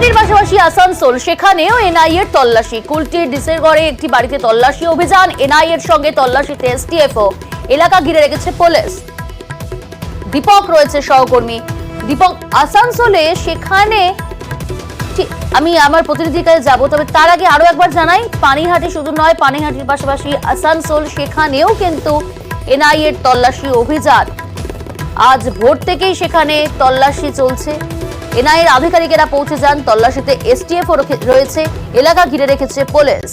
পানিহাটির পাশাপাশি আসানসোল, সেখানেও এনআইএর তল্লাশি। কুলটির ডিসেরগড়ে একটি বাড়িতে তল্লাশি অভিযান, এনআইএর সঙ্গে তল্লাশিতে এসটিএফও। এলাকা ঘিরে রেখেছে পুলিশ। দীপক রয়েছে সহকর্মী। দীপক, আসানসোলে সেখানে আমি আমার প্রতিনিধির কাছে যাবো, তবে তার আগে আরো একবার জানাই, পানিহাটি শুধু নয়, পানিহাটির পাশাপাশি আসানসোল, সেখানেও কিন্তু এনআইএর তল্লাশি অভিযান। আজ ভোর থেকেই সেখানে তল্লাশি চলছে। এনআইএর আধিকারিকেরা পৌঁছে যান, তল্লাশিতে এসটিএফও রয়েছে। এলাকা ঘিরে রেখেছে পুলিশ।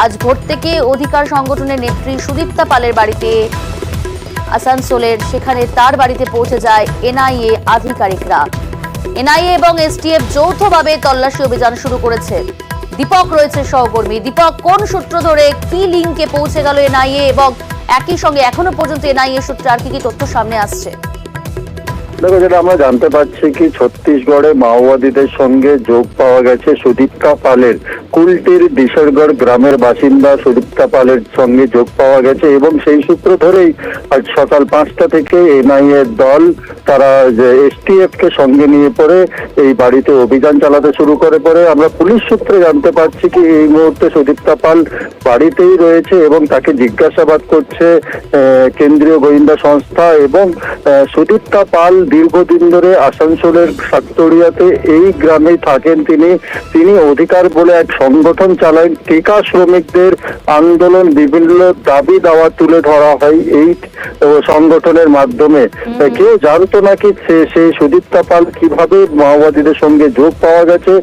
আজ ভোর থেকে অধিকার সংগঠনের নেত্রী সুদীপ্তা পালের বাড়িতে আসানসোলের, সেখানে তার বাড়িতে পৌঁছে যায় এনআইএ আধিকারিকরা। এনআইএ এবং এসটিএফ যৌথভাবে তল্লাশি অভিযান শুরু করেছে। দীপক রয়েছে সহকর্মী। দীপক, কোন সূত্র ধরে কি লিঙ্কে পৌঁছে গেল এনআইএ, এবং একই সঙ্গে এখনো পর্যন্ত এনআইএ সূত্রে আর কি তথ্য সামনে আসছে? দেখো, যেটা আমরা জানতে পারছি কি, ছত্তিশগড়ে মাওবাদীদের সঙ্গে যোগ পাওয়া গেছে সুদীপ্তা পালের। কুলটির ডিসেরগড় গ্রামের বাসিন্দা সুদীপ্তা পালের সঙ্গে যোগ পাওয়া গেছে এবং সেই সূত্র ধরেই আজ সকাল 5টা থেকে এনআইএ দল তারা এসটিএফ কে সঙ্গে নিয়ে পড়ে এই বাড়িতে অভিযান চালাতে শুরু করে। পরে আমরা পুলিশ সূত্রে জানতে পারছি কি, এই মুহূর্তে সুদীপ্তা পাল বাড়িতেই রয়েছে এবং তাকে জিজ্ঞাসাবাদ করছে কেন্দ্রীয় গোয়েন্দা সংস্থা। এবং সুদীপ্তা পাল দীর্ঘদিন ধরে আসানসোলের সাততরিয়াতে এই গ্রামেই থাকেন। তিনি অধিকার বলে এক সংগঠন চালান। ঠিকা শ্রমিকদের আন্দোলন, বিভিন্ন দাবি দাওয়া তুলে ধরা হয় এই সংগঠনের মাধ্যমে। কেউ জানতো নাকি সেই সুদীপ্তা পাল কিভাবে মাওবাদীদের সঙ্গে যোগ পাওয়া গেছে।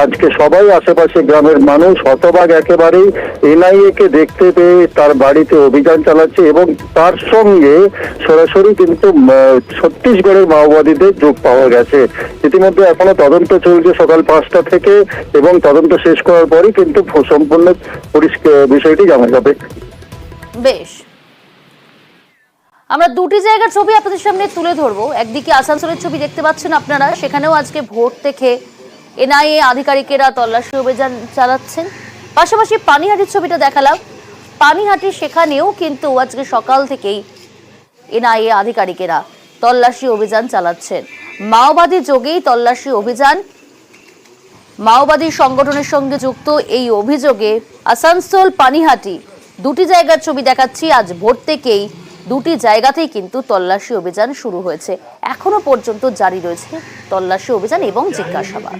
আজকে সবাই, আশেপাশে গ্রামের মানুষ হতবাক একেবারেই। এনআইএ কে দেখতে পেয়ে তার বাড়িতে অভিযান চালাচ্ছে এবং তার সঙ্গে সরাসরি কিন্তু ছত্তিশগড়ের মাওবাদীদের যোগ পাওয়া গেছে। ইতিমধ্যে এখনো তদন্ত চলছে সকাল 5টা থেকে, এবং তদন্ত শেষ করার পরই কিন্তু সম্পূর্ণ বিষয়টি জানা যাবে। বেশ, আমরা দুটি জায়গার ছবি আপনাদের সামনে তুলে ধরবো। একদিকে আসানসোলের ছবি দেখতে পাচ্ছেন আপনারা, সেখানেও আজকে ভোর থেকে এনআইএ আধিকারিকেরা তল্লাশি অভিযান চালাচ্ছেন। পাশাপাশি পানিহাটির ছবিটা দেখালাম, পানিহাটি, সেখানেও কিন্তু আজকে সকাল থেকেই এনআইএ আধিকারিকেরা তল্লাশি অভিযান চালাচ্ছেন। মাওবাদী যোগেই তল্লাশি অভিযান। মাওবাদী সংগঠনের সঙ্গে যুক্ত এই অভিযোগে আসানসোল, পানিহাটি দুটি জায়গার ছবি দেখাচ্ছি। আজ ভোর থেকেই দুটি জায়গাতেই কিন্তু তল্লাশি অভিযান শুরু হয়েছে। এখনো পর্যন্ত জারি রয়েছে তল্লাশি অভিযান এবং জিজ্ঞাসাবাদ।